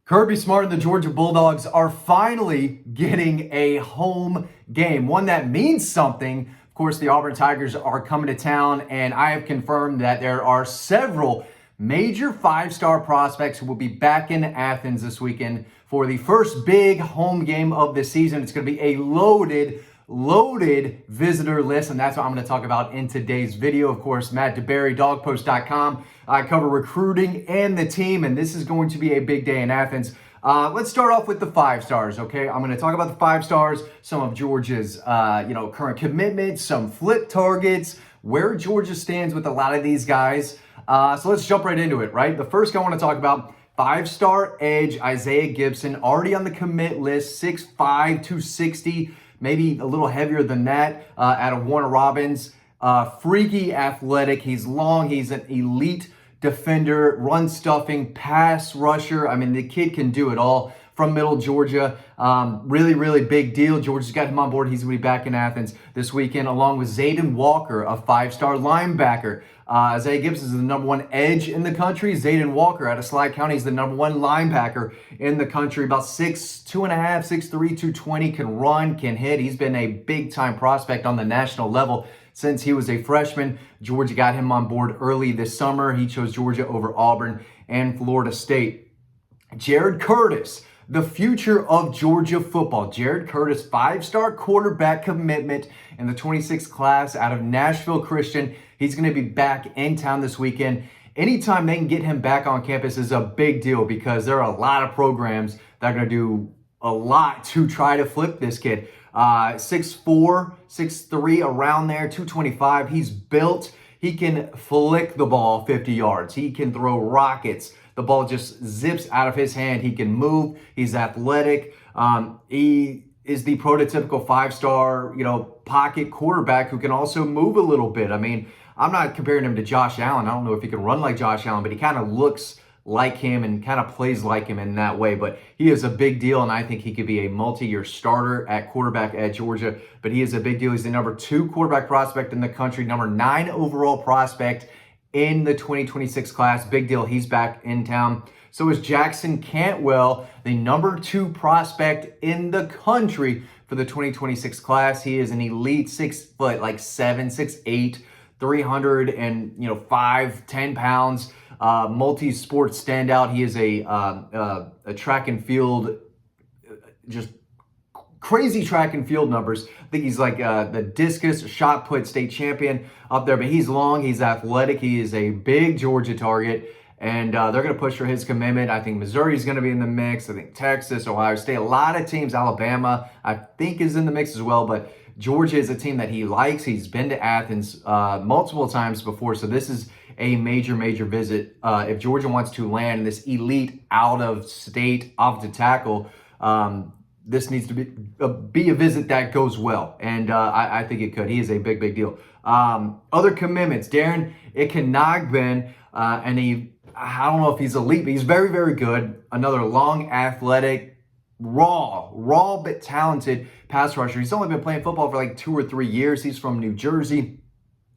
Kirby Smart and the Georgia Bulldogs are finally getting a home game, one that means something. Of course, the Auburn Tigers are coming to town, and I have confirmed that there are several major five-star prospects who will be back in Athens this weekend for the first big home game of the season. It's going to be a loaded visitor list, and that's what I'm going to talk about in today's video. Of course, Matt DeBerry, dogpost.com. I cover recruiting and the team, and this is going to be a big day in Athens. Let's start off with the five stars, okay? I'm going to talk about the five stars, some of Georgia's current commitments, some flip targets, where Georgia stands with a lot of these guys. So let's jump right into it, right? The first guy I want to talk about, five-star edge Isaiah Gibson, already on the commit list, 6'5", 260, maybe a little heavier than that, out of Warner Robins. Freaky athletic. He's long. He's an elite defender, run stuffing, pass rusher. I mean, the kid can do it all from Middle Georgia. Really big deal. Georgia's got him on board. He's going to be back in Athens this weekend, along with Zayden Walker, a five-star linebacker. Isaiah Gibson is the number one edge in the country. Zayden Walker out of Slide County is the number one linebacker in the country. About 2.5, 6'3", 220, can run, can hit. He's been a big-time prospect on the national level since he was a freshman. Georgia got him on board early this summer. He chose Georgia over Auburn and Florida State. Jared Curtis, the future of Georgia football. Jared Curtis, five-star quarterback commitment in the 26th class out of Nashville Christian. He's going to be back in town this weekend. Anytime they can get him back on campus is a big deal because there are a lot of programs that are going to do a lot to try to flip this kid. 6'4", 6'3", around there, 225. He's built. He can flick the ball 50 yards. He can throw rockets. The ball just zips out of his hand. He can move. He's athletic. He is the prototypical five-star, pocket quarterback who can also move a little bit. I mean, I'm not comparing him to Josh Allen. I don't know if he can run like Josh Allen, but he kind of looks like him and kind of plays like him in that way. But he is a big deal, and I think he could be a multi-year starter at quarterback at Georgia. But he is a big deal. He's the number 2 quarterback prospect in the country, number 9 overall prospect in the 2026 class. Big deal. He's back in town. So is Jackson Cantwell, the number 2 prospect in the country for the 2026 class. He is an elite 6'7", 6'8", 305, 10 pounds. Multi-sport standout. He is a track and field, just crazy track and field numbers. I think he's like the discus shot put state champion up there, but he's long, he's athletic, he is a big Georgia target, and they're going to push for his commitment. I think Missouri's going to be in the mix. I think Texas, Ohio State, a lot of teams, Alabama, I think is in the mix as well, but Georgia is a team that he likes. He's been to Athens multiple times before, so this is a major visit. If Georgia wants to land this elite out-of-state offensive tackle, this needs to be a visit that goes well, and I think it could. He is a big deal. Other commitments, Darren Ikenagben, and I don't know if he's elite, but he's very good. Another long, athletic, raw but talented pass rusher. He's only been playing football for like 2 or 3 years. He's from New Jersey,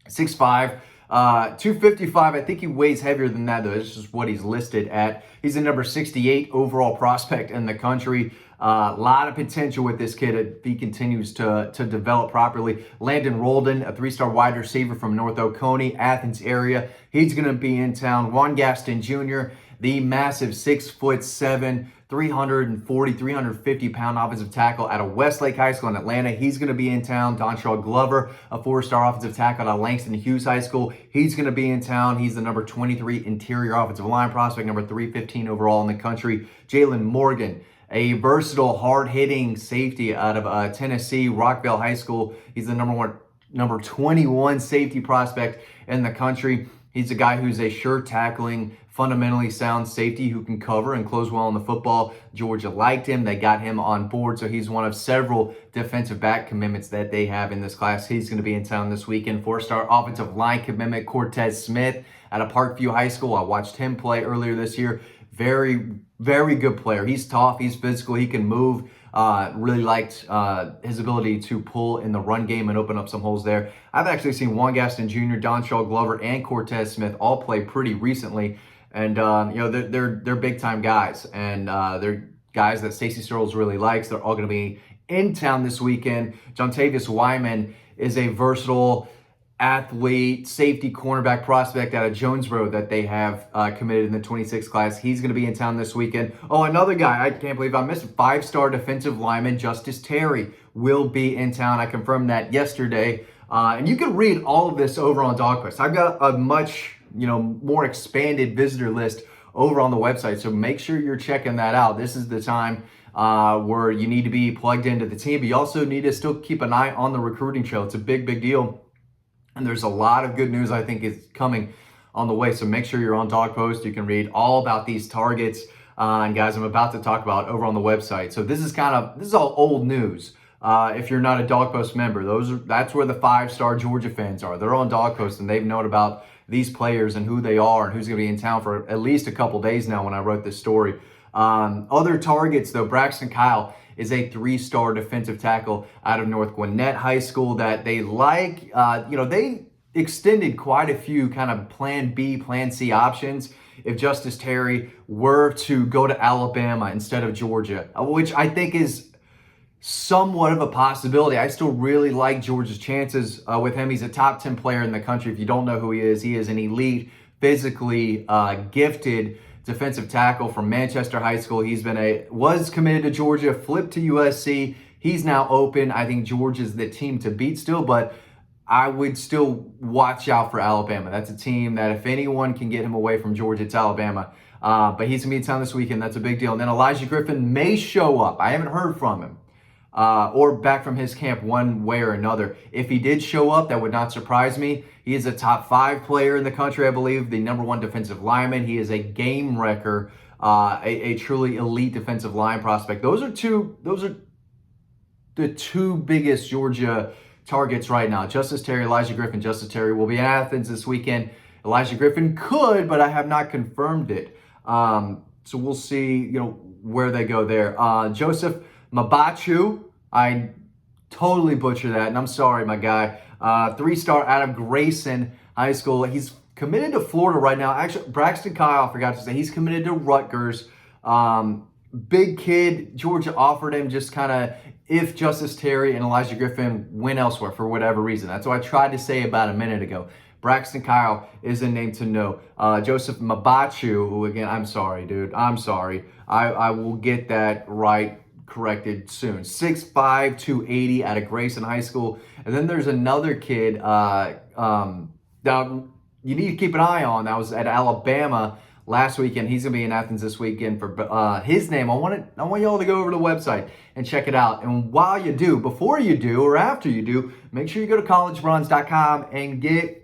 6'5", 255. I think he weighs heavier than that, though. This is what he's listed at. He's the number 68 overall prospect in the country. A lot of potential with this kid if he continues to develop properly. Landon Roldan, a 3-star wide receiver from North Oconee, Athens area. He's going to be in town. Juan Gaston Jr., the massive 6'7", 340, 350-pound offensive tackle out of Westlake High School in Atlanta. He's going to be in town. Dontrell Glover, a 4-star offensive tackle out of Langston Hughes High School. He's going to be in town. He's the number 23 interior offensive line prospect, number 315 overall in the country. Jalen Morgan, a versatile, hard-hitting safety out of Tennessee, Rockville High School. He's the number 21 safety prospect in the country. He's a guy who's a sure tackling, fundamentally sound safety who can cover and close well on the football. Georgia liked him. They got him on board, so he's one of several defensive back commitments that they have in this class. He's going to be in town this weekend. 4-star offensive line commitment, Cortez Smith out of Parkview High School. I watched him play earlier this year. Very good player. He's tough. He's physical. He can move. Really liked his ability to pull in the run game and open up some holes there. I've actually seen Juan Gaston Jr., Dontrell Glover, and Cortez Smith all play pretty recently And they're big time guys, and they're guys that Stacey Searles really likes. They're all going to be in town this weekend. Jontavius Wyman is a versatile athlete, safety cornerback prospect out of Jonesboro that they have committed in the 26 class. He's going to be in town this weekend. Oh, another guy, I can't believe I missed it. 5-star defensive lineman Justice Terry will be in town. I confirmed that yesterday. And you can read all of this over on DogQuest. I've got a much more expanded visitor list over on the website, so make sure you're checking that out. This is the time where you need to be plugged into the team, but you also need to still keep an eye on the recruiting trail. It's a big deal. And there's a lot of good news I think is coming on the way. So make sure you're on Dog Post. You can read all about these targets and guys I'm about to talk about over on the website. So this is all old news. If you're not a Dog Post member, that's where the 5-star Georgia fans are. They're on Dog Post and they've known about these players and who they are and who's going to be in town for at least a couple days now when I wrote this story. Other targets though, Braxton Kyle is a 3-star defensive tackle out of North Gwinnett High School that they like. They extended quite a few kind of plan B, plan C options if Justice Terry were to go to Alabama instead of Georgia, which I think is somewhat of a possibility. I still really like Georgia's chances with him. He's a top 10 player in the country. If you don't know who he is an elite, physically gifted defensive tackle from Manchester High School. He's was committed to Georgia, flipped to USC. He's now open. I think Georgia's the team to beat still, but I would still watch out for Alabama. That's a team that if anyone can get him away from Georgia, it's Alabama. But he's going to be in town this weekend. That's a big deal. And then Elijah Griffin may show up. I haven't heard from him or back from his camp one way or another. If he did show up, that would not surprise me. He is a top 5 player in the country, I believe, the #1 defensive lineman. He is a game wrecker, a truly elite defensive line prospect. Those are the two biggest Georgia targets right now. Justice Terry, Elijah Griffin. Justice Terry will be in Athens this weekend. Elijah Griffin could, but I have not confirmed it. So we'll see, where they go there. Joseph Mabachu, I totally butcher that, and I'm sorry, my guy. 3-star out of Grayson High School. He's committed to Florida right now. Actually, Braxton Kyle, I forgot to say, he's committed to Rutgers. Big kid. Georgia offered him just kind of if Justice Terry and Elijah Griffin went elsewhere for whatever reason. That's what I tried to say about a minute ago. Braxton Kyle is a name to know. Joseph Mabachu, who again, I'm sorry, dude. I'm sorry. I will get that corrected soon. 6'5", 280 out of Grayson High School. And then there's another kid that you need to keep an eye on. That was at Alabama last weekend. He's going to be in Athens this weekend for his name. I want y'all to go over to the website and check it out. And while you do, before you do, or after you do, make sure you go to collegebruns.com and get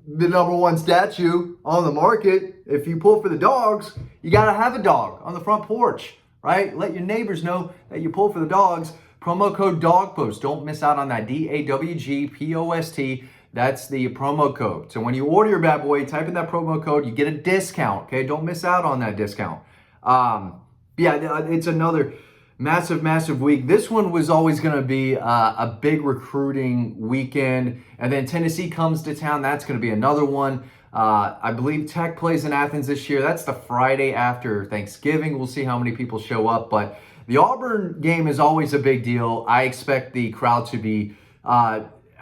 the #1 statue on the market. If you pull for the dogs, you got to have a dog on the front porch, right? Let your neighbors know that you pull for the dogs. Promo code DOGPOST. Don't miss out on that. DAWGPOST. That's the promo code. So when you order your bad boy, type in that promo code, you get a discount, okay? Don't miss out on that discount. It's another massive week. This one was always going to be a big recruiting weekend. And then Tennessee comes to town. That's going to be another one. I believe Tech plays in Athens this year. That's the Friday after Thanksgiving. We'll see how many people show up. But the Auburn game is always a big deal. I expect the crowd to be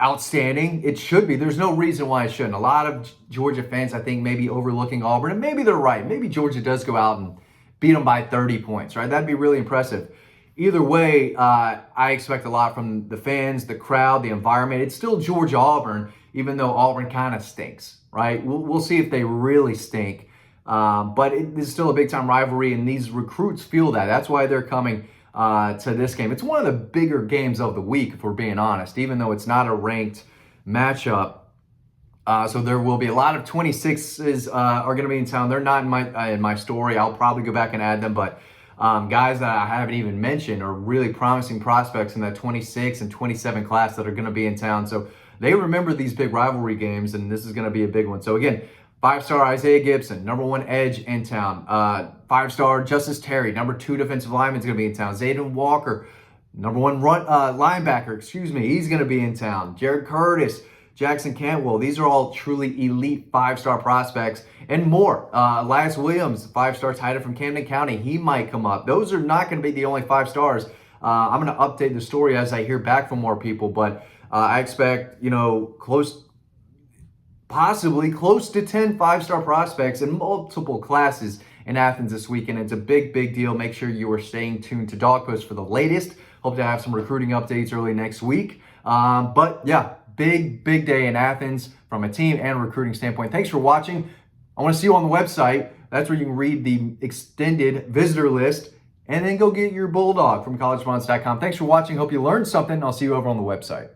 outstanding. It should be. There's no reason why it shouldn't. A lot of Georgia fans, I think, maybe overlooking Auburn. And maybe they're right. Maybe Georgia does go out and beat them by 30 points, right? That'd be really impressive. Either way, I expect a lot from the fans, the crowd, the environment. It's still Georgia-Auburn, even though Auburn kind of stinks, right? We'll see if they really stink. But it is still a big-time rivalry, and these recruits feel that. That's why they're coming to this game. It's one of the bigger games of the week, if we're being honest, even though it's not a ranked matchup. So there will be a lot of 26s are going to be in town. They're not in my story. I'll probably go back and add them, but guys that I haven't even mentioned are really promising prospects in that 26 and 27 class that are going to be in town. So they remember these big rivalry games, and this is going to be a big one. So again, 5-star Isaiah Gibson, #1 edge in town. 5-star Justice Terry, #2 defensive lineman is going to be in town. Zayden Walker, #1 linebacker, he's going to be in town. Jared Curtis, Jackson Cantwell. These are all truly elite 5-star prospects and more. Elias Williams, 5-star tight end from Camden County. He might come up. Those are not going to be the only 5 stars. I'm going to update the story as I hear back from more people, but I expect, possibly close to 10 5-star prospects in multiple classes in Athens this weekend. It's a big, big deal. Make sure you are staying tuned to Dog Post for the latest. Hope to have some recruiting updates early next week. But yeah, big day in Athens from a team and recruiting standpoint. Thanks for watching. I want to see you on the website. That's where you can read the extended visitor list and then go get your Bulldog from collegespunts.com. Thanks for watching. Hope you learned something. I'll see you over on the website.